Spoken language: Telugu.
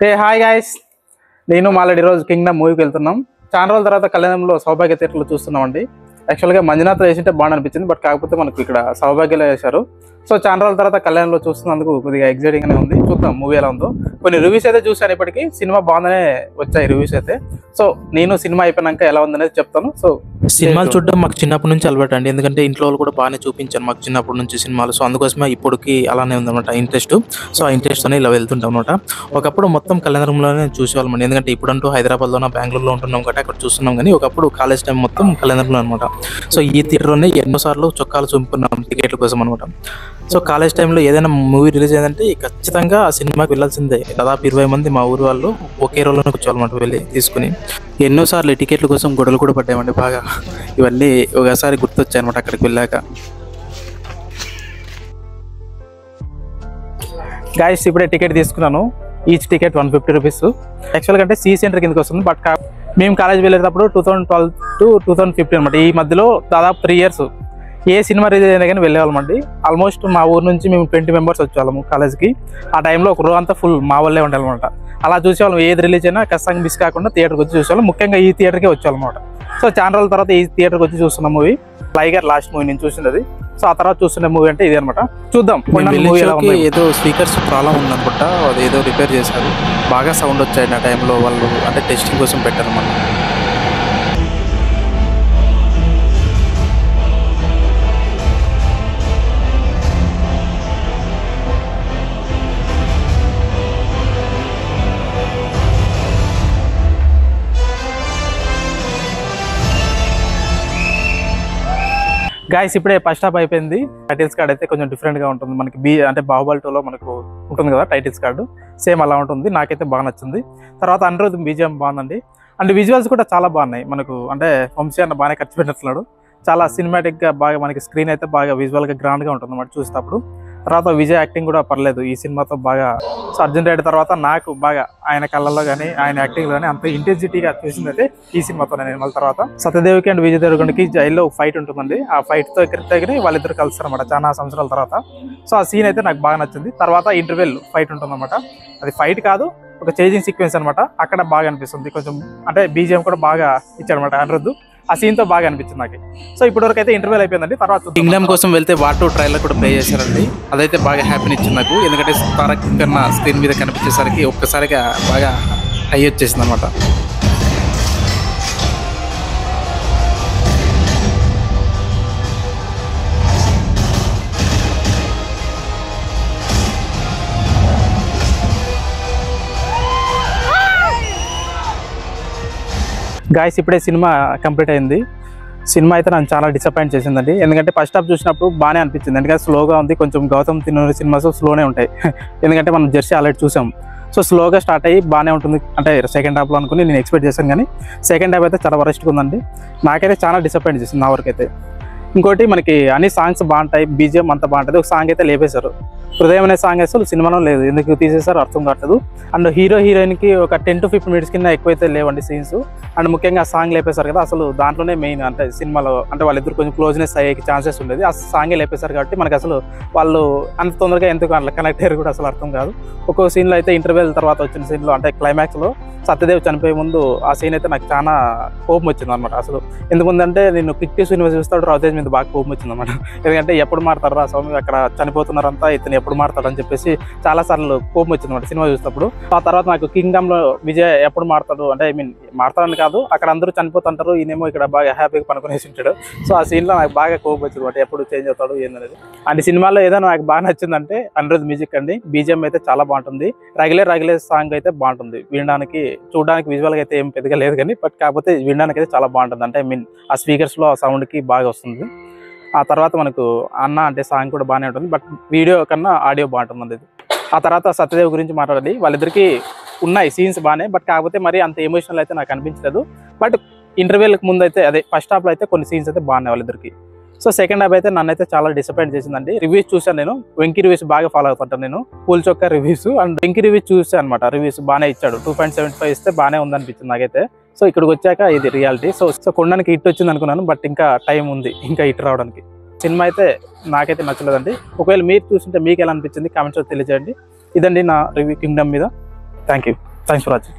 హాయ్ గాయ్స్, నేను మాలాడి రోజు కింగ్డమ్ మూవీకి వెళ్తున్నాం. చాలా రోజుల తర్వాత కళ్యాణంలో సౌభాగ్య థియేటర్లో చూస్తున్నామండి. యాక్చువల్గా మంజునాథ్ వేసింటే బాగా అనిపించింది, బట్ కాకపోతే మనకు ఇక్కడ సౌభాగ్యలో వేశారు. సో చాలా రోజుల తర్వాత కళ్యాణంలో చూస్తున్నందుకు కొద్దిగా ఎగ్జైటింగ్గానే ఉంది. చూద్దాం మూవీ ఎలా ఉందో. కొన్ని రివ్యూస్ అయితే చూశాను, ఇప్పటికీ సినిమా బాగుందనే వచ్చాయి రివ్యూస్ అయితే. సో నేను సినిమా అయిపోయినాక ఎలా ఉందనేది చెప్తాను. సో సినిమాలు చూడడం మాకు చిన్నప్పటి నుంచి అలవాటు అండి, ఎందుకంటే ఇంట్లో వాళ్ళు కూడా బాగానే చూపించారు మాకు చిన్నప్పటి నుంచి సినిమాలు. సో అందుకోసమే ఇప్పటికి అలానే ఉందన్నమాట ఇంట్రెస్ట్. సో ఆ ఇంట్రెస్ట్తోనే ఇలా వెళ్తుంటాం అనమాట. ఒకప్పుడు మొత్తం కళ్యాణంలోనే చూసేవాళ్ళం, ఎందుకంటే ఇప్పుడంటూ హైదరాబాద్లోనో బెంగళూరులో ఉంటున్నాం కాబట్టి అక్కడ చూస్తున్నాం. కానీ ఒకప్పుడు కాలేజ్ టైం మొత్తం కళ్యాణంలో అనమాట. సో ఈ థియేటర్లోనే ఎన్నోసార్లు చొక్కాలు చూపుకున్నాం టికెట్ల కోసం అనమాట. సో కాలేజ్ టైంలో ఏదైనా మూవీ రిలీజ్ అయిందంటే ఖచ్చితంగా ఆ సినిమాకి వెళ్ళాల్సిందే. దాదాపు 20 మంది మా ఊరు వాళ్ళు ఒకే రోజులోనే కూర్చోవాలన్నమాట వెళ్ళి తీసుకుని. ఎన్నోసార్లు టికెట్ల కోసం గొడవలు కూడా పడ్డామండి బాగా. ఇవన్నీ ఒకసారి గుర్తొచ్చాయి అనమాట అక్కడికి వెళ్ళాక. గాయస్ ఇప్పుడే టికెట్ తీసుకున్నాను. Each ticket 150 rupees. యాక్చువల్గా అంటే సి సెంటర్ కిందకి వస్తుంది, బట్ మేము కాలేజ్ వెళ్ళేటప్పుడు 2012 to 2015 అనమాట. ఈ మధ్యలో దాదాపు 3 years ఏ సినిమా రిలీజ్ అయినా కానీ వెళ్ళేవాళ్ళమండి. ఆల్మోస్ట్ మా ఊరు నుంచి మేము 20 members వచ్చేవాళ్ళము కాలేజ్కి. ఆ టైంలో ఒక రోజు అంతా ఫుల్ మా వాళ్ళే ఉండాలన్నమాట. అలా చూసేవాళ్ళం, ఏది రిలీజ్ అయినా ఖచ్చితంగా మిస్ కాకుండా థియేటర్కి వచ్చి చూసేవాళ్ళం. ముఖ్యంగా ఈ థియేటర్కే వచ్చేవాళ్ళమాట. సో చాలా రోజుల తర్వాత ఈ థియేటర్కి వచ్చి చూస్తున్న మూవీ లైగర్ లాస్ట్ మూవీ నేను చూసినది. సో ఆ తర్వాత చూస్తున్న మూవీ అంటే ఇది అనమాట. చూద్దాం. ఏదో స్పీకర్స్ ప్రాబ్లం ఉందనుకుంటా, అది ఏదో రిపేర్ చేశారు. బాగా సౌండ్ వచ్చాయి ఆ టైంలో. వాళ్ళు అంటే టెస్టింగ్ కోసం పెట్టారన్నమాట. గాయస్ ఇప్పుడే ఫస్ట్ హాఫ్ అయిపోయింది. టైటిల్స్ కార్డ్ అయితే కొంచెం డిఫరెంట్గా ఉంటుంది మనకి. అంటే బాహుబలి 2లో మనకు ఉంటుంది కదా టైటిల్స్ కార్డు, సేమ్ అలా ఉంటుంది. నాకైతే బాగా నచ్చింది. తర్వాత అనిరుద్ బీజిఎం బాగుందండి. అండ్ విజువల్స్ కూడా చాలా బాగున్నాయి మనకు. అంటే వంశీ అన్న బాగానే ఖర్చు పెట్టినట్లున్నాడు. చాలా సినిమాటిక్గా బాగా మనకి స్క్రీన్ అయితే బాగా విజువల్గా గ్రాండ్గా ఉంటుంది అన్నమాట చూసేటప్పుడు. తర్వాత విజయ్ యాక్టింగ్ కూడా పర్లేదు ఈ సినిమాతో బాగా. సో అర్జున్ రెడ్డి తర్వాత నాకు బాగా ఆయన కళ్ళల్లో కానీ ఆయన యాక్టింగ్లో కానీ అంత ఇంటెన్సిటీగా చూసింది అయితే ఈ సినిమాతో. నేను మళ్ళీ తర్వాత సత్యదేవికి అండ్ విజయ్ దేవరకొండకి జైల్లో ఫైట్ ఉంటుందండి. ఆ ఫైట్తో ఎక్కడికి వాళ్ళిద్దరు కలుస్తారన్నమాట చాలా సంవత్సరాల తర్వాత. సో ఆ సీన్ అయితే నాకు బాగా నచ్చింది. తర్వాత ఇంటర్వెల్ ఫైట్ ఉంటుందన్నమాట. అది ఫైట్ కాదు, ఒక చేజింగ్ సీక్వెన్స్ అనమాట. అక్కడ బాగా అనిపిస్తుంది కొంచెం. అంటే బీజిఎం కూడా బాగా ఇచ్చాడనమాట అనిరుద్ధ్. ఆ సీన్ తో బాగా అనిపించింది నాకు. సో ఇప్పటివరకు అయితే ఇంటర్వ్యూల్ అయిపోయిందండి. తర్వాత కింగ్డమ్ కోసం వెళ్తే వార్ 2 ట్రైలర్ కూడా ప్లే చేశారండి. అదైతే బాగా హ్యాపీని ఇచ్చింది నాకు, ఎందుకంటే తారక్ కన్నా స్క్రీన్ మీద కనిపించేసరికి ఒక్కసారిగా బాగా హై వచ్చేసింది అనమాట. గాయస్ ఇప్పుడే సినిమా కంప్లీట్ అయింది. సినిమా అయితే నన్ను చాలా డిసప్పాయింట్ చేసిందండి. ఎందుకంటే ఫస్ట్ హాఫ్ చూసినప్పుడు బాగానే అనిపించింది, ఎందుకంటే స్లోగా ఉంది. కొంచెం గౌతమ్ తిన్నూరి సినిమాస్ స్లోనే ఉంటాయి, ఎందుకంటే మనం జెర్సీ ఆల్రెడీ చూసాం. సో స్లోగా స్టార్ట్ అయ్యి బాగానే ఉంటుంది. అంటే సెకండ్ హాఫ్లో అనుకుని నేను ఎక్స్పెక్ట్ చేశాను, కానీ సెకండ్ హాఫ్ అయితే చాలా వరస్ట్గా ఉందండి. నాకైతే చాలా డిసప్పాయింట్ చేసింది నా వరకు అయితే. ఇంకోటి మనకి అన్ని సాంగ్స్ బాగుంటాయి, బీజిఎం అంతా బాగుంటుంది. ఒక సాంగ్ అయితే లేపేశారు, హృదయం అనే సాంగ్ అసలు సినిమాలో లేదు, ఎందుకు తీసేశారు అర్థం కావట్లేదు. అండ్ హీరో హీరోయిన్కి ఒక 10 to 15 minutes కింద ఎక్కువైతే లేవండి సీన్స్. అండ్ ముఖ్యంగా ఆ సాంగ్ లేపేశారు కదా, అసలు దాంట్లోనే మెయిన్. అంటే సినిమాలో అంటే వాళ్ళిద్దరు కొంచెం క్లోజ్నెస్ అయ్యే ఛాన్సెస్ ఉండేది. ఆ సాంగే లేపేశారు కాబట్టి మనకు అసలు వాళ్ళు అంత తొందరగా ఎందుకు అట్లా కనెక్ట్ అయ్యారు కూడా అసలు అర్థం కాదు. ఒక్కో సీన్లో అయితే ఇంటర్వెల్ తర్వాత వచ్చిన సీన్లో అంటే క్లైమాక్స్లో సత్యదేవ్ చనిపోయే ముందు ఆ సీన్ అయితే నాకు చాలా కోపం వచ్చింది అనమాట. అసలు ఎందుకుందంటే నేను క్రికెట్ సినిమా చూస్తాడు రవితేజ్ మీద బాగా కోపం వచ్చింది అనమాట. ఎందుకంటే ఎప్పుడు మారుతారు రా స్వామి, అక్కడ చనిపోతున్నారంతా, ఇతను ఎప్పుడు మారుతాడని చెప్పేసి చాలా సార్లు కోపం వచ్చింది అనమాట సినిమా చూసినప్పుడు. ఆ తర్వాత నాకు కింగ్డమ్లో విజయ్ ఎప్పుడు మారుతాడు అంటే మారుతాడని కాదు, అక్కడ అందరూ చనిపోతుంటారు, ఈయనేమో ఇక్కడ బాగా హ్యాపీగా పనుకునేసి ఉంటాడు. సో ఆ సీన్లో నాకు బాగా కోపం వచ్చింది అనమాట, ఎప్పుడు చేంజ్ అవుతాడు ఏందనేది. అండ్ సినిమాలో ఏదైనా నాకు బాగా నచ్చిందంటే అనిరుద్ మ్యూజిక్ అండి. బీజిఎం అయితే చాలా బాగుంటుంది. రగిలే సాంగ్ అయితే బాగుంటుంది వినడానికి. చూడడానికి విజువల్గా అయితే ఏం పెద్దగా లేదు కానీ, బట్ కాకపోతే వినడానికి అయితే చాలా బాగుంటుంది. అంటే ఆ స్పీకర్స్లో ఆ సౌండ్కి బాగా వస్తుంది. ఆ తర్వాత మనకు అన్న అంటే సాంగ్ కూడా బాగానే ఉంటుంది, బట్ వీడియో కన్నా ఆడియో బాగుంటుంది. ఆ తర్వాత సత్యదేవ్ గురించి మాట్లాడాలి. వాళ్ళిద్దరికి ఉన్నాయి సీన్స్ బాగానే, బట్ కాకపోతే మరి అంత ఎమోషనల్ అయితే నాకు అనిపించలేదు. బట్ ఇంటర్వ్యూలకు ముందు అయితే అదే ఫస్ట్ హాఫ్లో అయితే కొన్ని సీన్స్ అయితే బాగున్నాయి వాళ్ళిద్దరికి. సో సెకండ్ హాఫ్ అయితే నన్ను అయితే చాలా డిసప్పాయింట్ చేసిందండి. రివ్యూస్ చూసాను నేను, వెంకీ రివ్యూస్ బాగా ఫాలో అవుతుంటాను నేను, పూల్ చొక్కా రివ్యూస్. అండ్ వెంకీ రివ్యూస్ చూసాను అనమాట. రివ్యూస్ బాగానే ఇచ్చాడు, 2.75 ఇస్తే బాగానే ఉందనిపించింది నాకైతే. సో ఇక్కడికి వచ్చాక ఇది రియాలిటీ. సో కొండానికి హిట్ వచ్చింది అనుకున్నాను, బట్ ఇంకా టైం ఉంది ఇంకా హిట్ రావడానికి. సినిమా అయితే నాకైతే నచ్చలేదండి. ఒకవేళ మీరు చూస్తుంటే మీకు ఎలా అనిపించింది కామెంట్స్లో తెలియజేయండి. ఇదండి నా రివ్యూ కింగ్డమ్ మీద. Thank you. Thanks for watching.